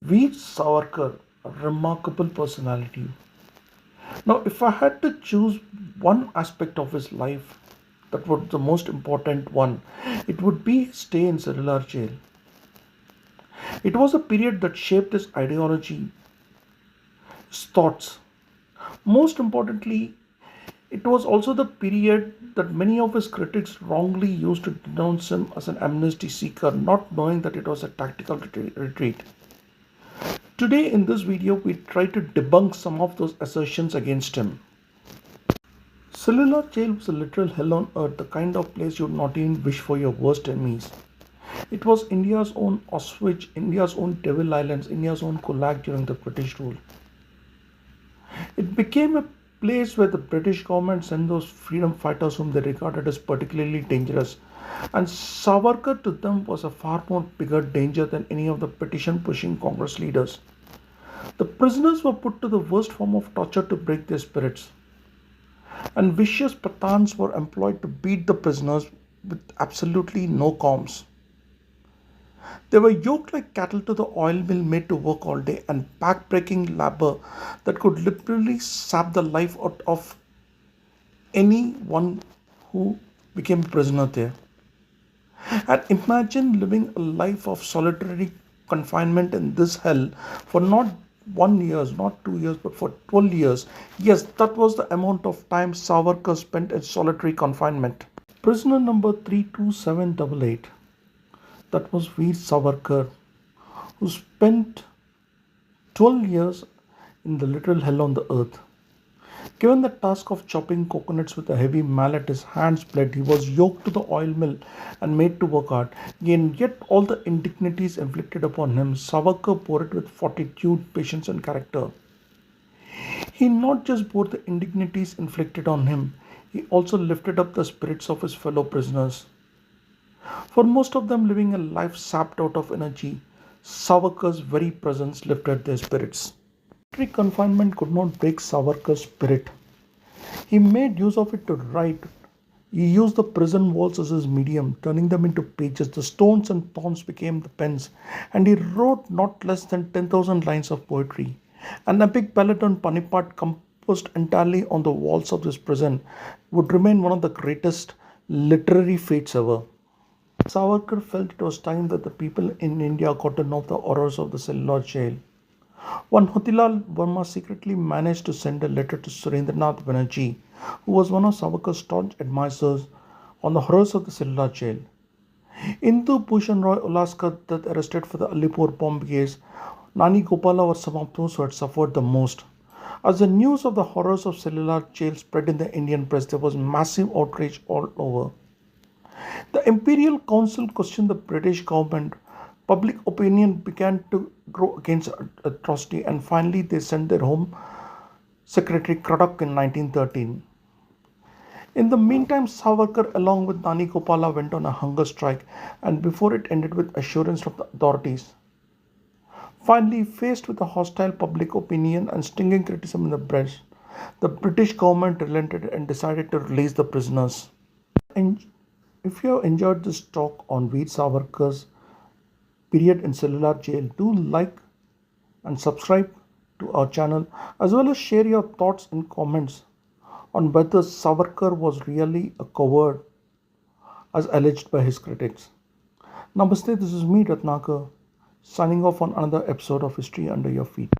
Veer Savarkar, a remarkable personality. Now, if I had to choose one aspect of his life that was the most important one, it would be his stay in Cellular Jail. It was a period that shaped his ideology, his thoughts. Most importantly, it was also the period that many of his critics wrongly used to denounce him as an amnesty seeker, not knowing that it was a tactical retreat. Today, in this video, we try to debunk some of those assertions against him. Cellular Jail was a literal hell on earth, the kind of place you'd not even wish for your worst enemies. It was India's own Auschwitz, India's own Devil Islands, India's own Gulag during the British rule. It became a place where the British government sent those freedom fighters whom they regarded as particularly dangerous. And Savarkar to them was a far more bigger danger than any of the petition pushing Congress leaders. The prisoners were put to the worst form of torture to break their spirits. And vicious Pathans were employed to beat the prisoners with absolutely no qualms. They were yoked like cattle to the oil mill made to work all day and back-breaking labor that could literally sap the life out of anyone who became prisoner there. And imagine living a life of solitary confinement in this hell for not 1 year, not 2 years, but for 12 years. Yes, that was the amount of time Savarkar spent in solitary confinement. Prisoner number 32788, that was Veer Savarkar, who spent 12 years in the literal hell on the earth. Given the task of chopping coconuts with a heavy mallet, his hands bled. He was yoked to the oil mill and made to work hard. And yet all the indignities inflicted upon him, Savarkar bore it with fortitude, patience and character. He not just bore the indignities inflicted on him, he also lifted up the spirits of his fellow prisoners. For most of them living a life sapped out of energy, Savarkar's very presence lifted their spirits. Solitary confinement could not break Savarkar's spirit. He made use of it to write. He used the prison walls as his medium, turning them into pages. The stones and thorns became the pens, and he wrote not less than 10,000 lines of poetry. An epic ballad on Panipat, composed entirely on the walls of this prison, would remain one of the greatest literary feats ever. Savarkar felt it was time that the people in India got to know the horrors of the cellular jail. One Motilal Verma secretly managed to send a letter to Surendranath Banerjee, who was one of Savarkar's staunch admirers, on the horrors of the cellular jail. Indu Bhushan Roy Ulaskar, that arrested for the Alipur bomb case, Nani Gopala were some of those who had suffered the most. As the news of the horrors of cellular jail spread in the Indian press, there was massive outrage all over. The Imperial Council questioned the British government. Public opinion began to grow against atrocity, and finally they sent their Home Secretary Craddock in 1913. In the meantime, Savarkar, along with Nani Gopala, went on a hunger strike, and before it ended with assurance from the authorities. Finally, faced with a hostile public opinion and stinging criticism in the press, the British government relented and decided to release the prisoners. And if you have enjoyed this talk on Veer Savarkar's period in cellular jail, do like and subscribe to our channel, as well as share your thoughts in comments on whether Savarkar was really a coward as alleged by his critics. Namaste, this is me Ratnakar, signing off on another episode of History Under Your Feet.